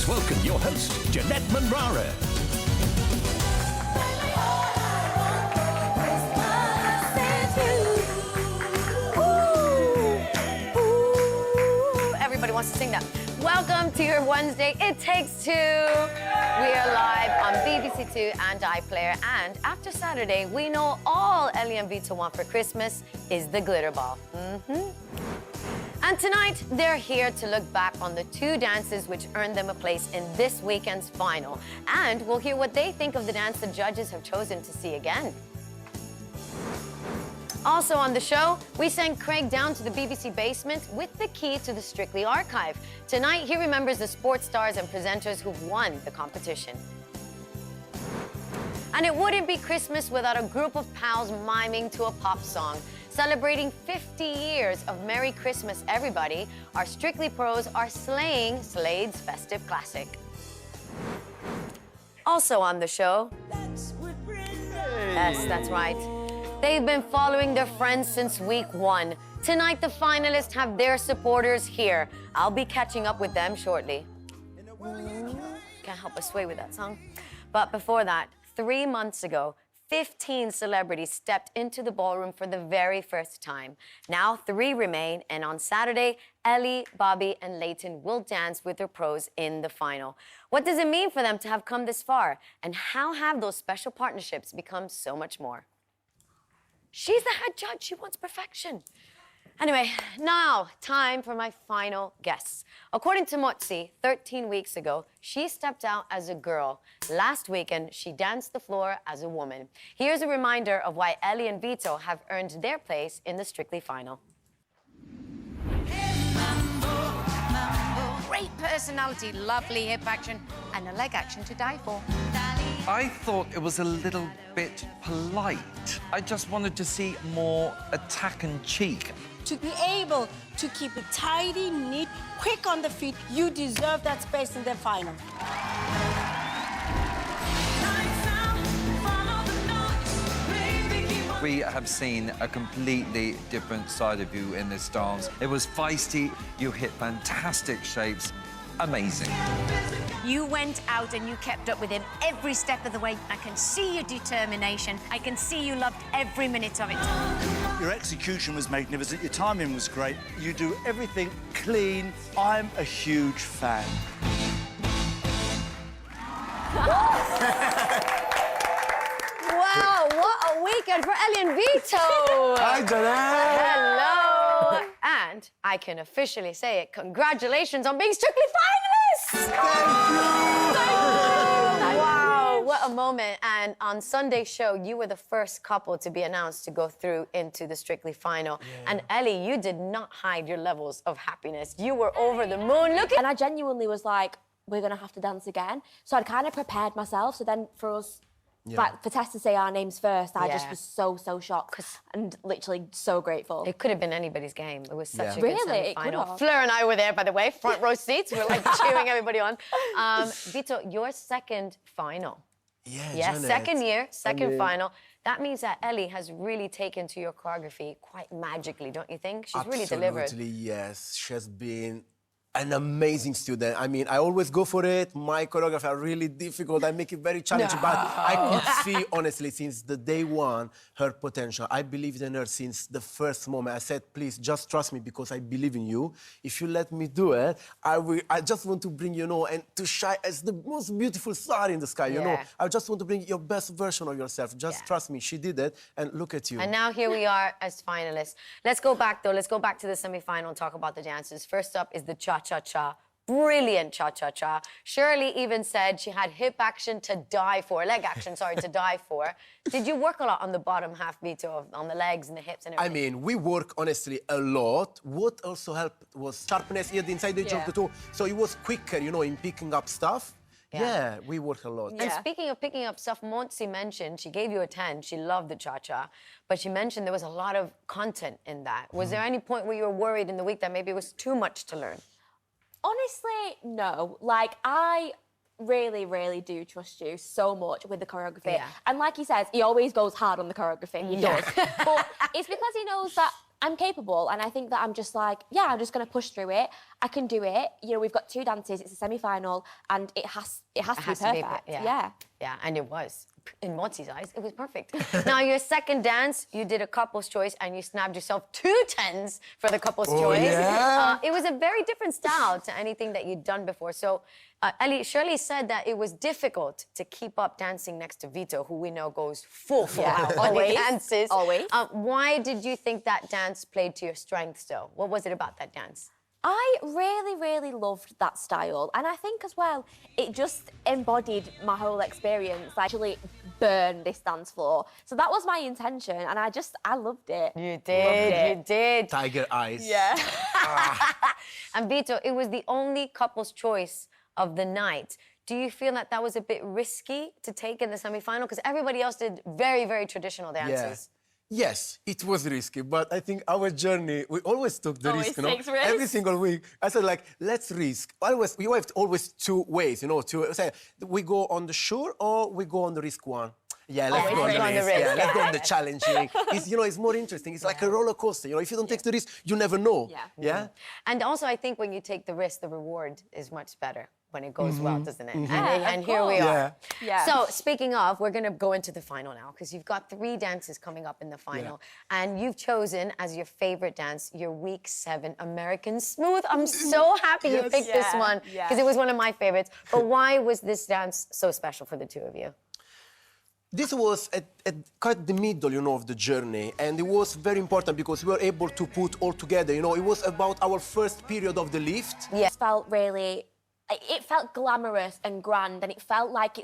Please welcome your host, Jeanette Manrara. Everybody wants to sing that. Welcome to your Wednesday. It Takes Two. We are live on BBC Two and iPlayer. And after Saturday, we know all Ellie and Vito want for Christmas is the glitter ball. And tonight, they're here to look back on the two dances which earned them a place in this weekend's final. And we'll hear what they think of the dance the judges have chosen to see again. Also on the show, we sent Craig down to the BBC basement with the key to the Strictly archive. Tonight, he remembers the sports stars and presenters who've won the competition. And it wouldn't be Christmas without a group of pals miming to a pop song. Celebrating 50 years of Merry Christmas, everybody, our Strictly pros are slaying Slade's festive classic. Also on the show... Yes, that's right. They've been following their friends since week one. Tonight, the finalists have their supporters here. I'll be catching up with them shortly. Can't help but sway with that song. But before that, 3 months ago, 15 celebrities stepped into the ballroom for the very first time. Now 3 remain, and on Saturday, Ellie, Bobby, and Leighton will dance with their pros in the final. What does it mean for them to have come this far? And how have those special partnerships become so much more? She's the head judge. She wants perfection. Anyway, now time for my final guess. According to Motsi, 13 weeks ago, she stepped out as a girl. Last weekend, she danced the floor as a woman. Here's a reminder of why Ellie and Vito have earned their place in the Strictly final. Great personality, lovely hip action, and a leg action to die for. I thought it was a little bit polite. I just wanted to see more attack and cheek. To be able to keep it tidy, neat, quick on the feet, you deserve that space in the final. We have seen a completely different side of you in this dance. It was feisty, you hit fantastic shapes, amazing. You went out and you kept up with him every step of the way. I can see your determination. I can see you loved every minute of it. Your execution was magnificent. Your timing was great. You do everything clean. I'm a huge fan. Wow, what a weekend for Ellie and Vito! Hi, Jeanette. Hello! And I can officially say it. Congratulations on being Strictly finalists! Wow, what a moment. And on Sunday's show, you were the first couple to be announced to go through into the Strictly final. Yeah. And Ellie, you did not hide your levels of happiness. You were over the moon. Look at... And I genuinely was like, we're going to have to dance again. So I'd kind of prepared myself. So then for us... Yeah. Like, for Tess to say our names first, I just was so shocked and literally so grateful. It could have been anybody's game. It was such a good Really? semi-final. Fleur and I were there, by the way, front row seats. We were like cheering everybody on. Vito, your second final. Yeah, second year, second final. That means that Ellie has really taken to your choreography quite magically, don't you think? She's really delivered. Absolutely, yes. She has been an amazing student. I mean, I always go for it. My choreography are really difficult. I make it very challenging, but I could see, honestly, since the day one, her potential. I believed in her since the first moment. I said, please, just trust me because I believe in you. If you let me do it, I just want to bring, and to shine as the most beautiful star in the sky, you know. I just want to bring your best version of yourself. Just trust me. She did it, and look at you. And now here we are as finalists. Let's go back, though. Let's go back to the semi-final and talk about the dances. First up is the cha-cha-cha. Brilliant cha-cha-cha. Shirley even said she had hip action to die for, leg action, sorry, to die for. Did you work a lot on the bottom half, Vito, on the legs and the hips and everything? I mean, we work, honestly, a lot. What also helped was sharpness here, the inside edge of the toe. So it was quicker, in picking up stuff. Yeah, we work a lot. And speaking of picking up stuff, Montse mentioned, she gave you a 10, she loved the cha-cha, but she mentioned there was a lot of content in that. Was there any point where you were worried in the week that maybe it was too much to learn? Honestly, no. Like, I really, really do trust you so much with the choreography. Yeah. And like he says, he always goes hard on the choreography. He does. But it's because he knows that I'm capable, and I think that I'm just like, I'm just going to push through it. I can do it. You know, we've got 2 dances, it's a semi-final, and it has to be perfect. Yeah. Yeah, and it was. In Mozi's eyes, it was perfect. Now, your second dance, you did a couple's choice and you snapped yourself 2 10s for the couple's choice. Yeah? It was a very different style to anything that you'd done before. So, Ellie, Shirley said that it was difficult to keep up dancing next to Vito, who we know goes full out on the dances. Always. Why did you think that dance played to your strengths, though? What was it about that dance? I really, really loved that style. And I think as well, it just embodied my whole experience. I actually burned this dance floor. So that was my intention. And I loved it. You did, you did. Tiger eyes. Yeah. And Vito, it was the only couple's choice of the night. Do you feel that that was a bit risky to take in the semi-final? Because everybody else did very, very traditional dances. Yes, it was risky, but I think our journey, we always took the risk, you know. takes risks. Every single week, I said, like, let's risk. We have always 2 ways, you know, to say, we go on the sure or we go on the risk one. Yeah, let's go on the risk. Yeah, let's go on the challenging. It's, you know, it's more interesting. It's like a roller coaster. You know, if you don't take the risk, you never know. Yeah. And also, I think when you take the risk, the reward is much better when it goes well, doesn't it? And here we are. Yeah. So, speaking of, we're going to go into the final now, because you've got 3 dances coming up in the final. And you've chosen as your favorite dance your week 7 American Smooth. I'm so happy you picked this one, because it was one of my favorites. But why was this dance so special for the 2 of you? This was at quite the middle, you know, of the journey, and it was very important because we were able to put all together. You know, it was about our first period of the lift. Yeah. It felt glamorous and grand, and it felt like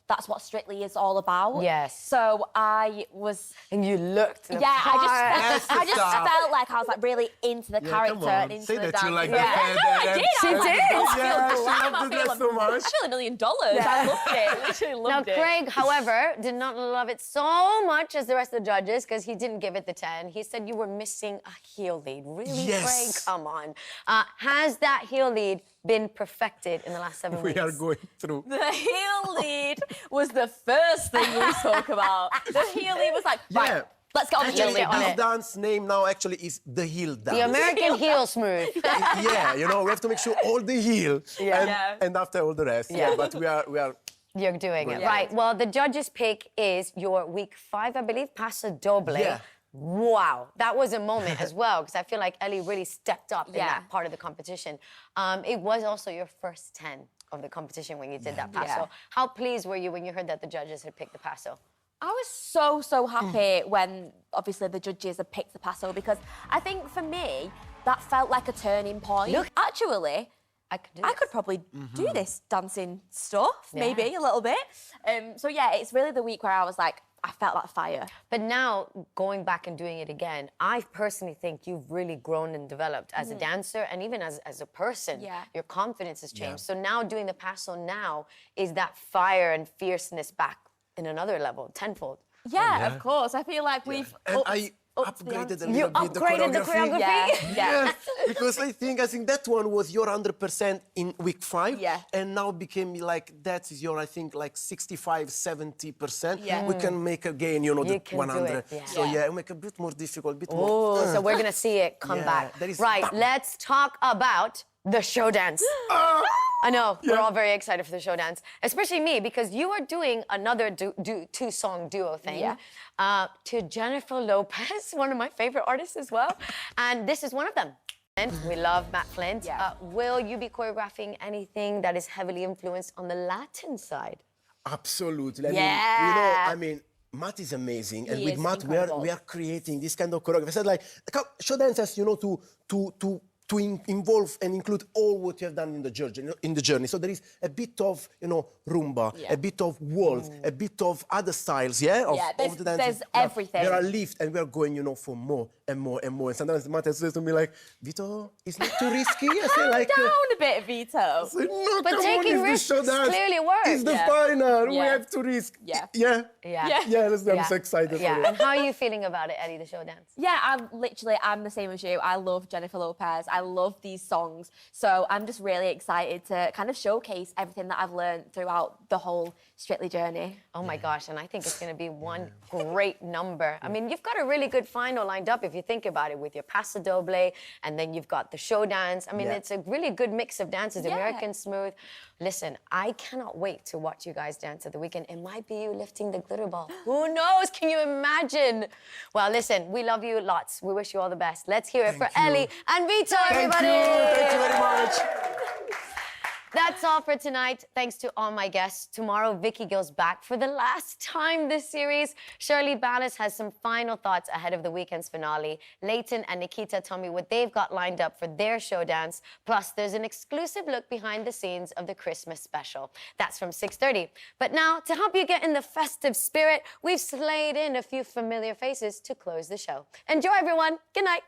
that's what Strictly is all about. Yes. So I was... And you looked the part. I just felt like I was like really into the character and into Say the that dance. you like I did. She did. I loved the dress so much. I feel $1 million. I loved it. Literally loved it. Now, Craig, however, did not love it so much as the rest of the judges, because he didn't give it the 10. He said you were missing a heel lead. Really, Craig? Come on. Has that heel lead been perfected in the last 7 weeks? We are going through. The heel lead was the first thing we talk about. The heel lead was like, right, let's get on the heel lead. This dance name now actually is the heel dance. The American heel smooth. Yeah, you know, we have to make sure all the heel and after all the rest. Yeah, but we are. You're doing it. Right. Well, the judges' pick is your week 5, I believe, Paso Doble. Yeah. Wow, that was a moment as well, because I feel like Ellie really stepped up in that part of the competition. It was also your first 10 of the competition when you did that Paso. Yeah. How pleased were you when you heard that the judges had picked the Paso? I was so happy when, obviously, the judges had picked the Paso, because I think, for me, that felt like a turning point. Look. Actually, I could probably do this dancing stuff, maybe, a little bit. So, yeah, it's really the week where I was like, I felt that fire. But now, going back and doing it again, I personally think you've really grown and developed as a dancer and even as a person. Yeah. Your confidence has changed. So now doing the Paso now is that fire and fierceness back in another level, tenfold. Yeah, of course. I feel like we've... And I upgraded a little You bit the upgraded the choreography? Yeah. Because I think that one was your 100% in week 5. Yeah. And now became like, that is your, I think, like 65, 70%. Yeah. We can make again, you know, You the can 100. do it, yeah. So yeah, make a bit more difficult, a bit more. Oh, so we're going to see it come back. that is- Right, let's talk about the show dance. I know, we're all very excited for the show dance, especially me, because you are doing another 2-song duo thing to Jennifer Lopez, one of my favorite artists as well. And this is one of them. And we love Matt Flint. Yeah. Will you be choreographing anything that is heavily influenced on the Latin side? Absolutely. Yeah. I mean, Matt is amazing, and He with is Matt, incredible. we are creating this kind of choreography. I said, like, show dancers, you know, to involve and include all what you have done in the journey. So there is a bit of, you know, rumba, a bit of waltz, a bit of other styles, of the dance. There's everything. There are lifts, and we are going, you know, for more and more and more. And sometimes Matt says to me, like, Vito, it's not too risky. I say, like, down a bit, Vito. I say, no, But come taking on, it's the show risks dance. clearly works. It's the Yeah. final. We Yeah. have to risk. Yeah. Yeah. Yeah. I'm so excited for it. And how are you feeling about it, Eddie, the show dance? Yeah, I'm the same as you. I love Jennifer Lopez. I love these songs. So I'm just really excited to kind of showcase everything that I've learned throughout the whole Strictly journey. Oh my gosh, and I think it's going to be one great number. I mean, you've got a really good final lined up if you you think about it, with your paso doble, and then you've got the show dance. I mean, Yeah. it's a really good mix of dances, Yeah. American smooth. Listen, I cannot wait to watch you guys dance at the weekend. It might be you lifting the glitter ball. Who knows? Can you imagine? Well, listen, we love you lots. We wish you all the best. Let's hear it for Ellie and Vito, everybody. Thank you very much. That's all for tonight. Thanks to all my guests. Tomorrow, Vicky goes back for the last time this series. Shirley Ballas has some final thoughts ahead of the weekend's finale. Leighton and Nikita told me what they've got lined up for their show dance. Plus, there's an exclusive look behind the scenes of the Christmas special. That's from 6:30. But now, to help you get in the festive spirit, we've slayed in a few familiar faces to close the show. Enjoy, everyone. Good night.